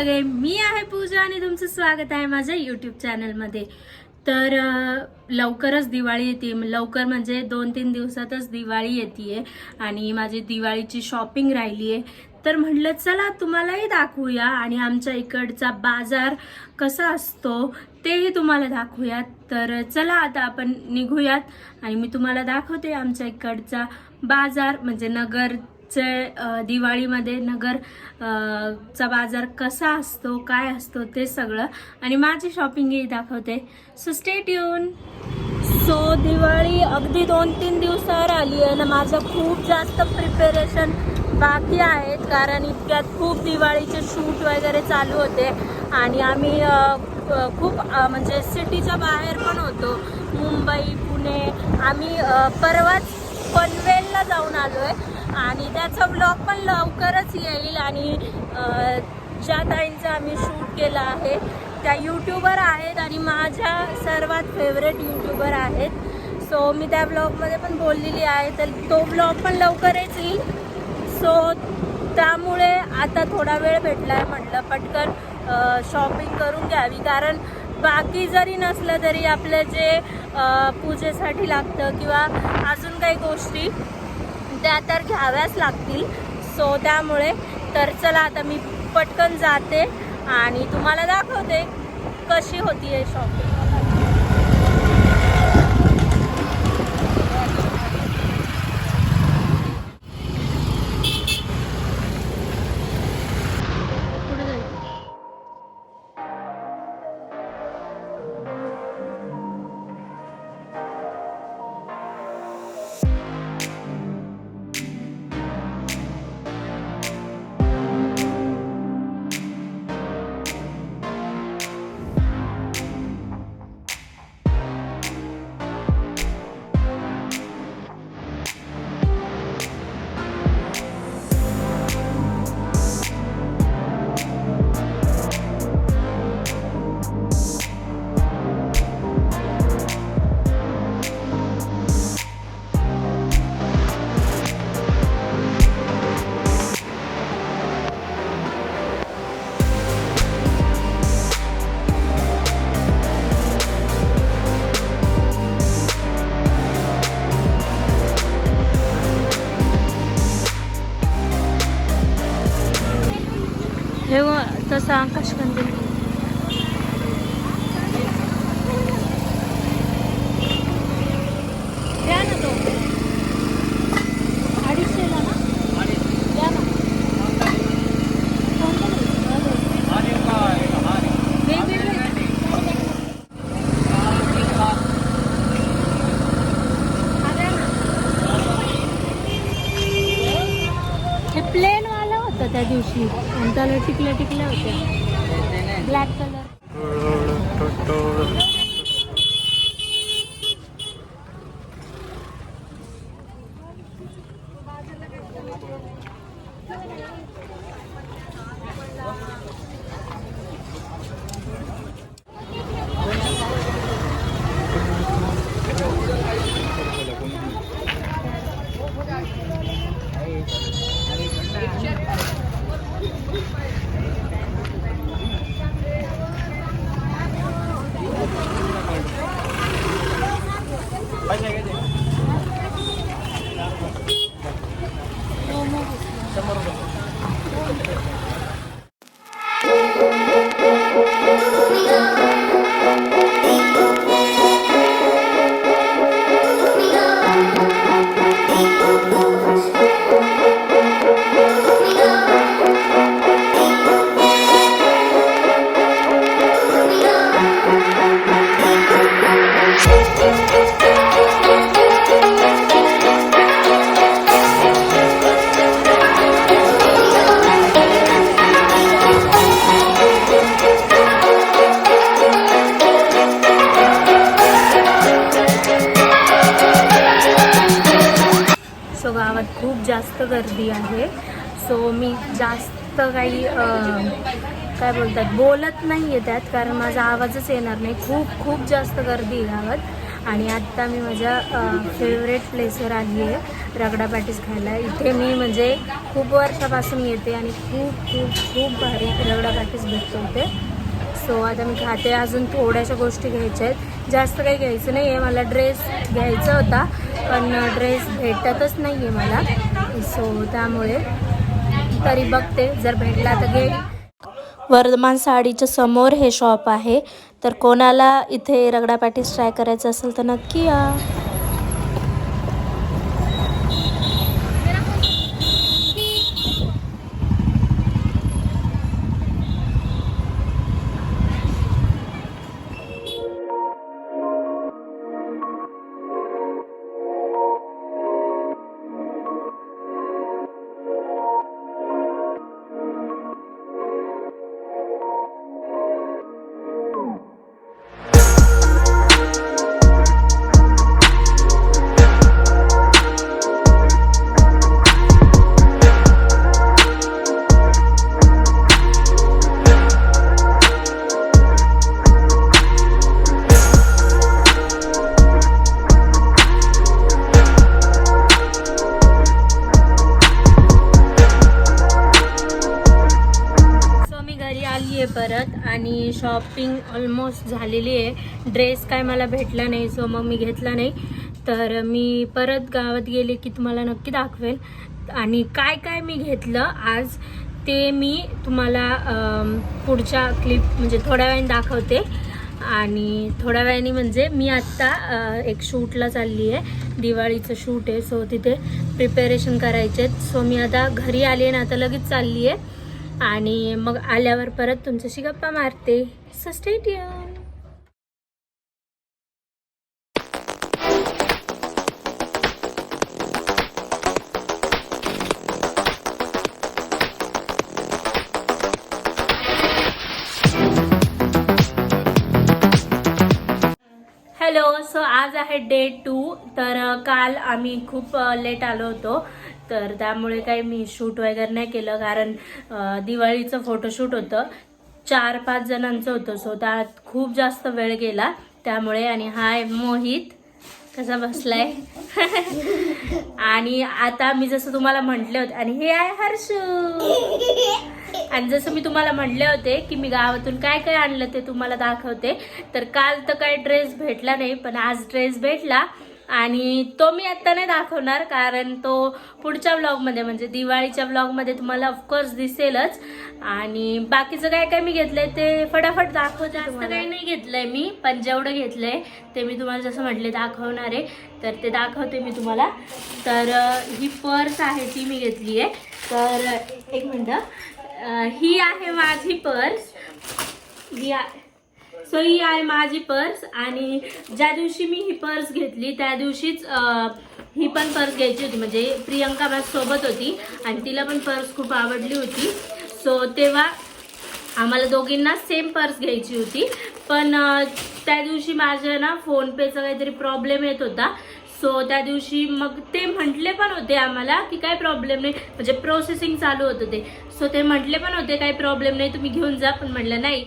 सगळे, मी आहे पूजा आणि तुमचं स्वागत आहे माझ्या यूट्यूब चॅनलमध्ये। तर लवकरच दिवाळी येते, लवकर म्हणजे 2-3 दिवसातच दिवाळी येते आणि माझी दिवाळीची शॉपिंग राहिली आहे। तर म्हटलं चला तुम्हालाही दाखवूया आणि आमच्या इकडचा बाजार कसा असतो तेही तुम्हाला दाखवूयात। तर चला आता आपण निघूयात आणि मी तुम्हाला दाखवते आमच्या इकडचा बाजार म्हणजे नगर दिवाळीमध्ये नगर चा बाजार कसा असतो, काय असतो ते सगळं आणि माझी शॉपिंगही दाखवते। So stay tune. So Diwali अगदी 2-3 दिवसावर आली आहे ना। माझं खूप जास्त प्रिपरेशन बाकी आहेत कारण इतक्यात खूप दिवाळीचे शूट वगैरे चालू होते आणि आम्ही खूप म्हणजे सिटीच्या बाहेर पण होतो, मुंबई पुणे। आम्ही परवाच पनवेलला जाऊन आलोय आणि त्याचा ब्लॉग पण लवकरच येईल आणि ज्या ताईंचं आम्ही शूट केलं आहे त्या यूट्यूबर आहेत आणि माझ्या सर्वात फेवरेट यूट्यूबर आहेत। सो मी त्या ब्लॉगमध्ये पण बोललेली आहे, तर तो ब्लॉग पण लवकरच येईल। सो त्यामुळे आता थोडा वेळ भेटला आहे, म्हटलं पटकन शॉपिंग करून घ्यावी कारण बाकी जरी नसलं तरी आपलं जे पूजेसाठी लागतं किंवा अजून काही गोष्टी त्या तर घ्याव्याच लागतील। सो त्यामुळे तर चला आता मी पटकन जाते आणि तुम्हाला दाखवते कशी होती आहे शॉपिंग। हे तसा आकाशकंदील द्या ना, तो 250ला ना, द्या ना। हे प्लेन वाला होता त्या दिवशी आणि त्याला टिकल्या होत्या ब्लॅक कलर। गावात खूप जास्त गर्दी आहे। सो मी जास्त काही काय बोलतात बोलत नाही आहे त्यात कारण माझा आवाजच येणार नाही। खूप जास्त गर्दी आहे गावात आणि आत्ता मी माझ्या फेवरेट प्लेसवर आली आहे रगडा पॅटीस खायला. इथे मी म्हणजे खूप वर्षापासून येते आणि खूप खूप खूप भारी रगडा पॅटीस भेटतो इथे. सो आता मी खाते. अजून थोड्याशा गोष्टी घ्यायच्या आहेत, जास्त काही घ्यायचं नाही आहे. मला ड्रेस घ्यायचा होता पण ड्रेस भेटतच नाही आहे मला, सो त्यामुळे तरी बघते, जर भेटला तर घेईन. वर्धमान साडीच्या समोर हे शॉप आहे, तर कोणाला इथे रगडा पॅटीस ट्राय करायचं असेल तर नक्की या. परत आणि शॉपिंग ऑलमोस्ट झालेली आहे. ड्रेस काय मला भेटला नाही, सो मग मी घेतला नाही. तर मी परत गावात गेले की तुम्हाला नक्की दाखवेल. आणि काय काय मी घेतलं आज ते मी तुम्हाला पुढच्या क्लिप म्हणजे थोड्या वेळाने दाखवते. आणि थोड्या वेळाने म्हणजे मी आत्ता एक शूटला चालली आहे, दिवाळीचं शूट आहे, सो तिथे प्रिपेरेशन करायचे आहेत. सो मी आता घरी आली आहे ना, आता लगेच चालली आहे आणि मग आल्यावर परत तुमच्याशी गप्पा मारते. So stay tune. Hello. So आज आहे डे 2. तर काल आम्ही खूप लेट आलो होतो, तर त्यामुळे काही मी शूट वगैरे नाही केलं, कारण दिवाळीचं फोटोशूट होतं, 4-5 जणांचं होतं, सो त्यात खूप जास्त वेळ गेला त्यामुळे. आणि हाय मोहित, कसा बसलाय. आणि आता मी जसं तुम्हाला म्हटले होते, आणि हे आहे हर्षू. आणि जसं मी तुम्हाला म्हटले होते की मी गावातून काय काय आणलं ते तुम्हाला दाखवते. तर काल तर काही ड्रेस भेटला नाही, पण आज ड्रेस भेटला आणि तो मी आत्ता नाही दाखवणार, कारण तो पुढच्या व्लॉगमध्ये म्हणजे दिवाळीच्या व्लॉगमध्ये तुम्हाला ऑफकोर्स दिसेलच. आणि बाकीचं काय काय मी घेतलंय ते फटाफट दाखवते. जास्त काही नाही घेतलंय मी, पण जेवढं घेतलंय ते मी तुम्हाला जसं म्हटले दाखवणार आहे, तर ते दाखवते मी तुम्हाला. तर ही पर्स आहे ती मी घेतली आहे. तर एक मिनटं, ही आहे माझी पर्स. ही आहे माझी पर्स. आणि ज्या दिवशी मी ही पर्स घेतली त्या दिवशीच ही पण पर्स घ्यायची होती, म्हणजे प्रियंका माझ्यासोबत होती आणि तिला पण पर्स खूप आवडली होती. सो तेव्हा आम्हाला दोघींना सेम पर्स घ्यायची होती, पण त्या दिवशी माझ्या ना फोनपेचा काहीतरी प्रॉब्लेम येत होता. सो त्या दिवशी मग ते म्हटले पण होते आम्हाला की काही प्रॉब्लेम नाही, म्हणजे प्रोसेसिंग चालू होतं ते. सो ते म्हटले पण होते काही प्रॉब्लेम नाही, तुम्ही घेऊन जा, पण म्हटलं नाही,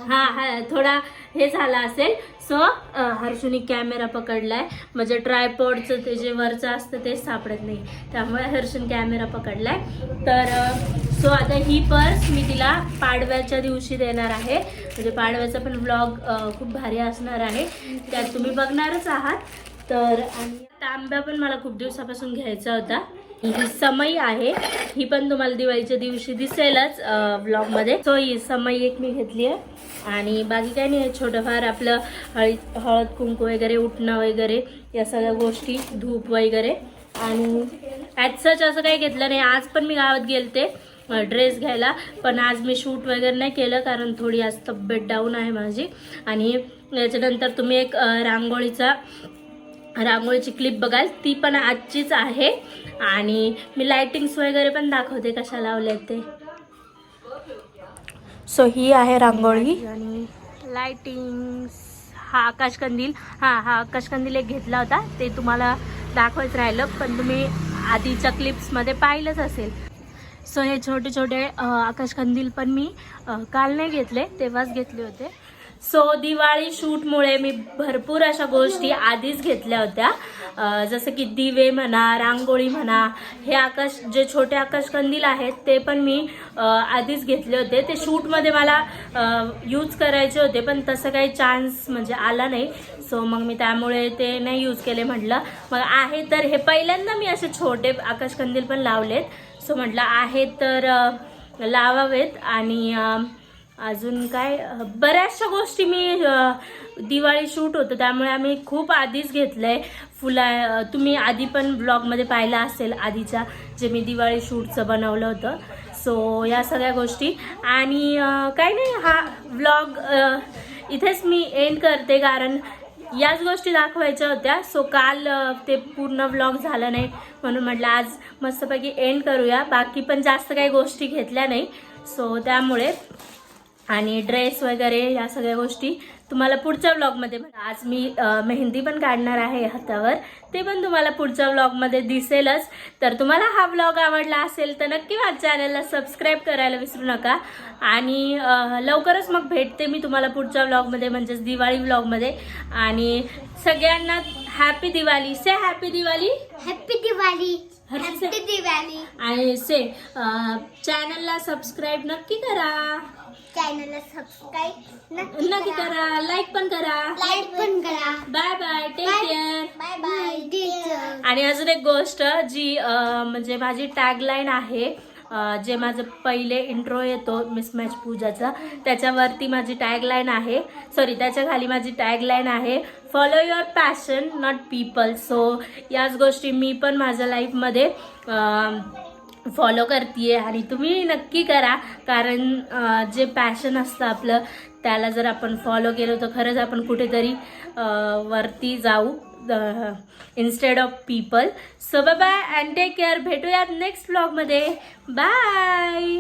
हा थोडा हे झाला असेल. सो हर्षूने कॅमेरा पकडलाय, म्हणजे ट्रायपॉडचं ते जे वरचं असतं तेच सापडत नाही, त्यामुळे हर्षून कॅमेरा पकडलाय. तर सो आता ही पर्स मी तिला पाडव्याच्या दिवशी देणार आहे, म्हणजे पाडव्याचा पण व्लॉग खूप भारी असणार आहे, त्यात तुम्ही बघणारच आहात. तर आणि तांब्या पण मला खूप दिवसापासून घ्यायचा होता. ही समई आहे, ही पण तुम्हाला दिवाळीच्या दिवशी दिसेलच व्लॉगमध्ये. सो ही समई एक मी घेतली आहे. आणि बाकी काही नाही, छोटंफार आपलं हळद कुंकू वगैरे, उठणं वगैरे, या सगळ्या गोष्टी, धूप वगैरे. आणि ॲज सच असं काही घेतलं नाही. आज पण मी गावात गेलते ड्रेस घ्यायला, पण आज मी शूट वगैरे नाही केलं, कारण थोडी आज तब्येत डाऊन आहे माझी. आणि याच्यानंतर तुम्ही एक रांगोळीची क्लिप बघाल, ती पण आजचीच आहे. आणि मी लाइटिंग्स वगैरे पण दाखवते कशा लावल्या ते. सो ही आहे रांगोळी आणि लाइटिंग्स. हा आकाशकंदील, हा आकाशकंदील एक घेतला होता, ते तुम्हाला दाखवायचं राहिलं, पण तुम्ही आधीच्या क्लिप्समध्ये पाहिलंच असेल. सो हे छोटे छोटे आकाशकंदील पण मी काल नाही घेतले, तेव्हाच घेतले होते. सो दिवाळी शूटमुळे मी भरपूर अशा गोष्टी आधीच घेतल्या होत्या, जसं की दिवे म्हणा, रांगोळी म्हणा, हे आकाश जे छोटे आकाशकंदील आहेत ते पण मी आधीच घेतले होते. ते शूटमध्ये मला यूज करायचे होते, पण तसं काही चान्स म्हणजे आला नाही. सो मग मी त्यामुळे ते नाही यूज केले. म्हटलं मग आहे तर हे पहिल्यांदा मी असे छोटे आकाशकंदील पण लावलेत. सो म्हटलं आहे तर लावावेत. आणि अजून काय बऱ्याचशा गोष्टी मी दिवाळी शूट होतं त्यामुळे आम्ही खूप आधीच घेतलंय. तुम्ही आधी पण ब्लॉगमध्ये पाहिलं असेल आधीच्या जे मी दिवाळी शूटचं बनवलं होतं. सो या सगळ्या गोष्टी आणि काही नाही, हा व्लॉग इथेच मी एंड करते कारण याच गोष्टी दाखवायच्या होत्या. सो काल ते पूर्ण व्लॉग झालं नाही म्हणून म्हटलं आज मस्तपैकी एंड करूया. बाकी पण जास्त काही गोष्टी घेतल्या नाही. सो त्यामुळे आणि ड्रेस वगैरे या सगळ्या गोष्टी तुम्हाला पुढच्या व्लॉगमध्ये. आज मी मेहंदी पण काढणार आहे हातावर, ते पण तुम्हाला पुढच्या व्लॉगमध्ये दिसेलच. तर तुम्हाला हा व्लॉग आवडला असेल तर नक्की माझ्या चॅनलला सबस्क्राईब करायला विसरू नका. आणि लवकरच मग भेटते मी तुम्हाला पुढच्या व्लॉगमध्ये, म्हणजेच दिवाळी व्लॉगमध्ये. आणि सगळ्यांना happy Diwali. Say happy Diwali. Happy Diwali. Happy happy Diwali. आणि से चॅनलला सबस्क्राईब नक्की करा. चॅनलला सबस्क्राईब नक्की करा. लाईक पण करा. लाईक पण करा. Bye bye. Take care. Bye bye. Teacher. आणि अजून एक गोष्ट जी म्हणजे माझी टॅगलाईन आहे, जे माझं पहिले इंट्रो येतो मिसमॅच पूजाचा, त्याच्यावरती माझी टॅगलाईन आहे. त्याच्या खाली माझी टॅगलाईन आहे, follow your passion not people. So याच गोष्टी मी पण माझ्या लाईफमध्ये फॉलो करते आणि तुम्ही नक्की करा. कारण जे पॅशन असतं आपलं त्याला जर आपण फॉलो केलं तर खरंच आपण कुठेतरी वरती जाऊ instead of people. So bye bye and take care. भेटूयात नेक्स्ट व्लॉगमध्ये. बाय.